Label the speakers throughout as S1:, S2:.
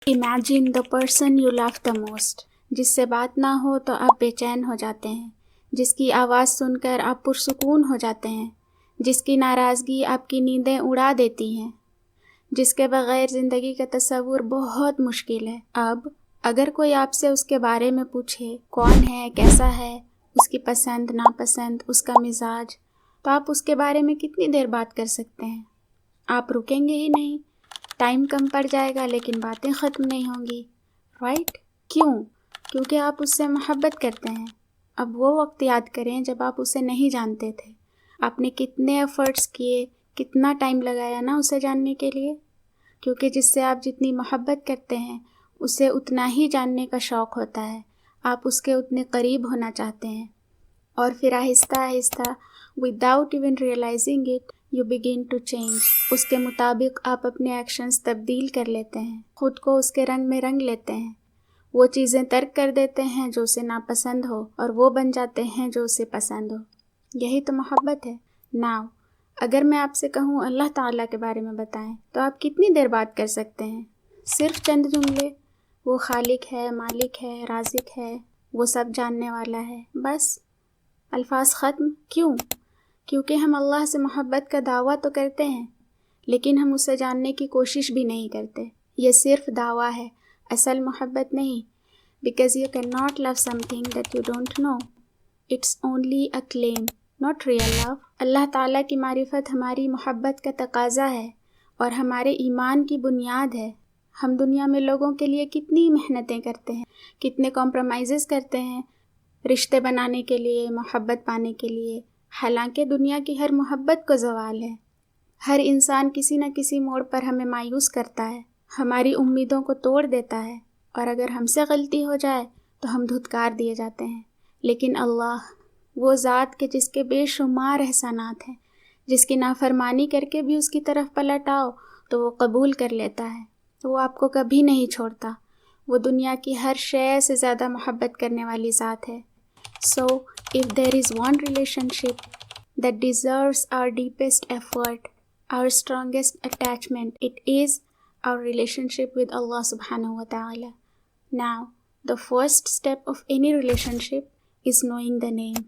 S1: Imagine the person you love the most. جس سے بات نہ ہو تو آپ بے چین ہو جاتے ہیں، جس کی آواز سن کر آپ پرسکون ہو جاتے ہیں، جس کی ناراضگی آپ کی نیندیں اڑا دیتی ہیں، جس کے بغیر زندگی کا تصور بہت مشکل ہے۔ اب اگر کوئی آپ سے اس کے بارے میں پوچھے کون ہے، کیسا ہے، اس کی پسند ناپسند، اس کا مزاج، تو آپ اس کے بارے میں کتنی دیر بات کر سکتے ہیں؟ آپ رکیں گے ہی نہیں، ٹائم کم پڑ جائے گا لیکن باتیں ختم نہیں ہوں گی، رائٹ؟ کیوں؟ کیونکہ آپ اس سے محبت کرتے ہیں۔ اب وہ وقت یاد کریں جب آپ اسے نہیں جانتے تھے، آپ نے کتنے ایفرٹس کیے، کتنا ٹائم لگایا نا اسے جاننے کے لیے، کیونکہ جس سے آپ جتنی محبت کرتے ہیں اسے اتنا ہی جاننے کا شوق ہوتا ہے، آپ اس کے اتنے قریب ہونا چاہتے ہیں، اور پھر آہستہ آہستہ without even realizing it you begin to change۔ اس کے مطابق آپ اپنے ایکشنز تبدیل کر لیتے ہیں، خود کو اس کے رنگ میں رنگ لیتے ہیں، وہ چیزیں ترک کر دیتے ہیں جو اسے ناپسند ہو اور وہ بن جاتے ہیں جو اسے پسند ہو۔ یہی تو محبت ہے۔ ناؤ اگر میں آپ سے کہوں اللہ تعالیٰ کے بارے میں بتائیں تو آپ کتنی دیر بات کر سکتے ہیں؟ صرف چند جملے، وہ خالق ہے، مالک ہے، رازق ہے، وہ سب جاننے والا ہے، بس الفاظ ختم۔ کیوں؟ کیونکہ ہم اللہ سے محبت کا دعویٰ تو کرتے ہیں لیکن ہم اسے جاننے کی کوشش بھی نہیں کرتے۔ یہ صرف دعویٰ ہے، اصل محبت نہیں۔ Because you cannot love something that you don't know. It's only a claim, not real love۔ اللہ تعالیٰ کی معرفت ہماری محبت کا تقاضا ہے اور ہمارے ایمان کی بنیاد ہے۔ ہم دنیا میں لوگوں کے لیے کتنی محنتیں کرتے ہیں، کتنے کمپرومائزز کرتے ہیں رشتے بنانے کے لیے، محبت پانے کے لیے، حالانکہ دنیا کی ہر محبت کو زوال ہے۔ ہر انسان کسی نہ کسی موڑ پر ہمیں مایوس کرتا ہے، ہماری امیدوں کو توڑ دیتا ہے، اور اگر ہم سے غلطی ہو جائے تو ہم دھتکار دیے جاتے ہیں۔ لیکن اللہ وہ ذات کہ جس کے بے شمار احسانات ہیں، جس کی نافرمانی کر کے بھی اس کی طرف پلٹ آؤ تو وہ قبول کر لیتا ہے، وہ آپ کو کبھی نہیں چھوڑتا، وہ دنیا کی ہر شے سے زیادہ محبت کرنے والی ذات ہے۔ So, if there is one relationship that deserves our deepest effort, our strongest attachment, it is our relationship with Allah subhanahu wa ta'ala۔ Now, the first step of any relationship is knowing the name۔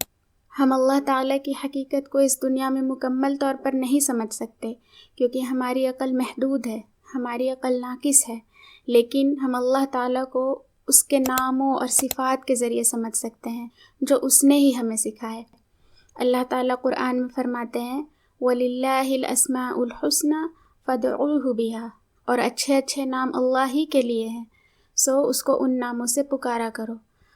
S1: ہم اللہ تعالیٰ کی حقیقت کو اس دنیا میں مکمل طور پر نہیں سمجھ سکتے کیونکہ ہماری عقل محدود ہے، ہماری عقل ناقص ہے، لیکن ہم اللہ تعالیٰ کو اس کے ناموں اور صفات کے ذریعے سمجھ سکتے ہیں جو اس نے ہی ہمیں سکھائے۔ اللہ تعالیٰ قرآن میں فرماتے ہیں وَلِلَّهِ الْأَسْمَاءُ الْحُسْنَى فَادْعُوهُ بِهَا، اور اچھے اچھے نام اللہ ہی کے لیے ہیں، سو اس کو ان ناموں سے پکارا کرو۔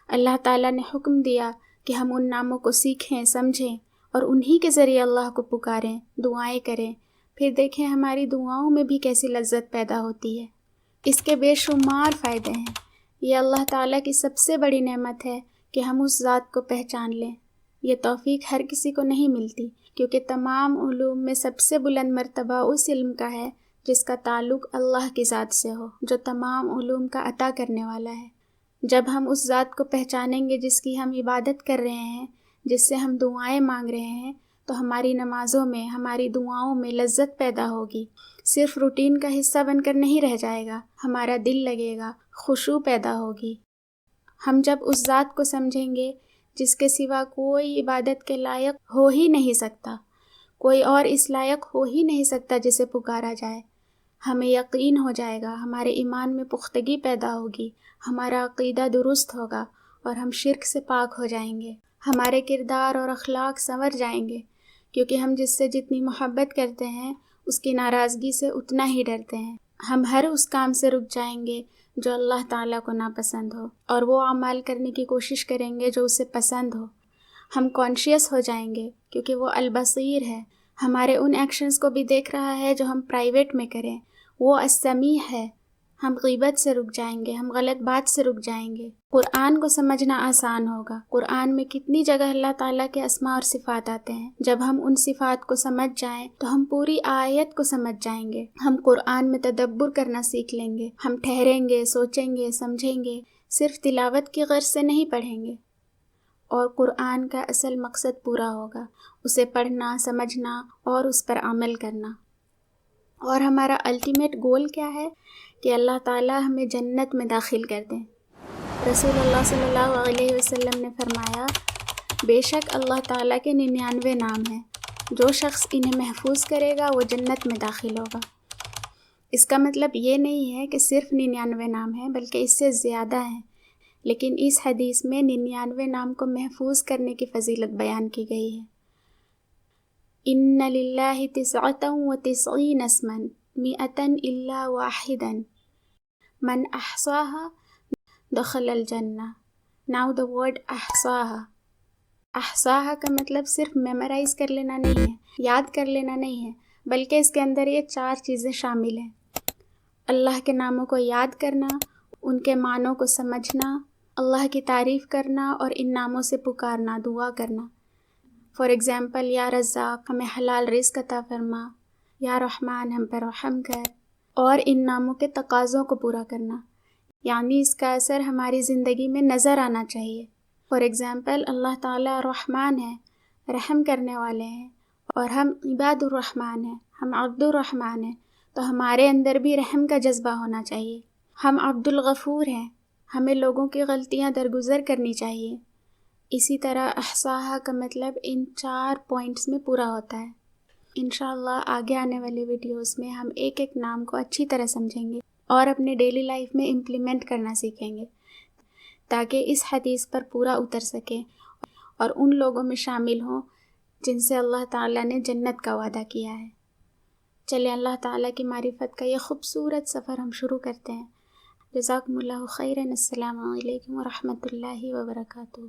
S1: اللہ تعالیٰ نے حکم دیا کہ ہم ان ناموں کو سیکھیں، سمجھیں اور انہی کے ذریعے اللہ کو پکاریں، دعائیں کریں، پھر دیکھیں ہماری دعاؤں میں بھی کیسی لذت پیدا ہوتی ہے۔ اس کے بے شمار فائدے ہیں۔ یہ اللہ تعالیٰ کی سب سے بڑی نعمت ہے کہ ہم اس ذات کو پہچان لیں۔ یہ توفیق ہر کسی کو نہیں ملتی کیونکہ تمام علوم میں سب سے بلند مرتبہ اس علم کا ہے جس کا تعلق اللہ کی ذات سے ہو، جو تمام علوم کا عطا کرنے والا ہے۔ جب ہم اس ذات کو پہچانیں گے جس کی ہم عبادت کر رہے ہیں، جس سے ہم دعائیں مانگ رہے ہیں، تو ہماری نمازوں میں، ہماری دعاؤں میں لذت پیدا ہوگی، صرف روٹین کا حصہ بن کر نہیں رہ جائے گا، ہمارا دل لگے گا، خشوع پیدا ہوگی۔ ہم جب اس ذات کو سمجھیں گے جس کے سوا کوئی عبادت کے لائق ہو ہی نہیں سکتا، کوئی اور اس لائق ہو ہی نہیں سکتا جسے پکارا جائے، ہمیں یقین ہو جائے گا، ہمارے ایمان میں پختگی پیدا ہوگی، ہمارا عقیدہ درست ہوگا اور ہم شرک سے پاک ہو جائیں گے، ہمارے کردار اور اخلاق سنور جائیں گے، کیونکہ ہم جس سے جتنی محبت کرتے ہیں اس کی ناراضگی سے اتنا ہی ڈرتے ہیں۔ ہم ہر اس کام سے رک جائیں گے جو اللہ تعالیٰ کو ناپسند ہو اور وہ اعمال کرنے کی کوشش کریں گے جو اسے پسند ہو۔ ہم کانشیس ہو جائیں گے کیونکہ وہ البصیر ہے، ہمارے ان ایکشنز کو بھی دیکھ رہا ہے جو ہم پرائیویٹ میں کریں۔ وہ السمیع ہے، ہم غیبت سے رک جائیں گے، ہم غلط بات سے رک جائیں گے۔ قرآن کو سمجھنا آسان ہوگا۔ قرآن میں کتنی جگہ اللہ تعالیٰ کے اسماء اور صفات آتے ہیں۔ جب ہم ان صفات کو سمجھ جائیں تو ہم پوری آیت کو سمجھ جائیں گے، ہم قرآن میں تدبر کرنا سیکھ لیں گے، ہم ٹھہریں گے، سوچیں گے، سمجھیں گے، صرف تلاوت کی غرض سے نہیں پڑھیں گے، اور قرآن کا اصل مقصد پورا ہوگا، اسے پڑھنا، سمجھنا اور اس پر عمل کرنا۔ اور ہمارا الٹیمیٹ گول کیا ہے؟ کہ اللہ تعالیٰ ہمیں جنت میں داخل کر دیں۔ رسول اللہ صلی اللہ علیہ وسلم نے فرمایا، بے شک اللہ تعالیٰ کے 99 نام ہیں، جو شخص انہیں محفوظ کرے گا وہ جنت میں داخل ہوگا۔ اس کا مطلب یہ نہیں ہے کہ صرف 99 نام ہیں، بلکہ اس سے زیادہ ہیں، لیکن اس حدیث میں 99 نام کو محفوظ کرنے کی فضیلت بیان کی گئی ہے۔ ان للہ 99 اسما 100 الا واحدا من احصاها دخل الجنہ۔ Now the word احصاها کا مطلب صرف میمورائز کر لینا نہیں ہے، یاد کر لینا نہیں ہے، بلکہ اس کے اندر یہ 4 چیزیں شامل ہیں۔ اللہ کے ناموں کو یاد کرنا، ان کے معنوں کو سمجھنا، اللہ کی تعریف کرنا اور ان ناموں سے پکارنا، دعا کرنا۔ فار ایگزامپل، یا رزاق ہمیں حلال رزق عطا فرما، یا رحمان ہم پر رحم کر، اور ان ناموں کے تقاضوں کو پورا کرنا، یعنی اس کا اثر ہماری زندگی میں نظر آنا چاہیے۔ فار ایگزامپل، اللہ تعالیٰ رحمان ہے، رحم کرنے والے ہیں، اور ہم عباد الرحمن ہیں، ہم عبد الرحمن ہیں، تو ہمارے اندر بھی رحم کا جذبہ ہونا چاہیے۔ ہم عبد الغفور ہیں، ہمیں لوگوں کی غلطیاں درگزر کرنی چاہیے۔ اسی طرح احصاها کا مطلب ان 4 پوائنٹس میں پورا ہوتا ہے۔ انشاءاللہ آگے آنے والے ویڈیوز میں ہم ایک ایک نام کو اچھی طرح سمجھیں گے اور اپنے ڈیلی لائف میں امپلیمنٹ کرنا سیکھیں گے، تاکہ اس حدیث پر پورا اتر سکیں اور ان لوگوں میں شامل ہوں جن سے اللہ تعالیٰ نے جنت کا وعدہ کیا ہے۔ چلیں اللہ تعالیٰ کی معرفت کا یہ خوبصورت سفر ہم شروع کرتے ہیں۔ جزاکم اللہ خیرا۔ السلام علیکم ورحمۃ اللہ وبرکاتہ۔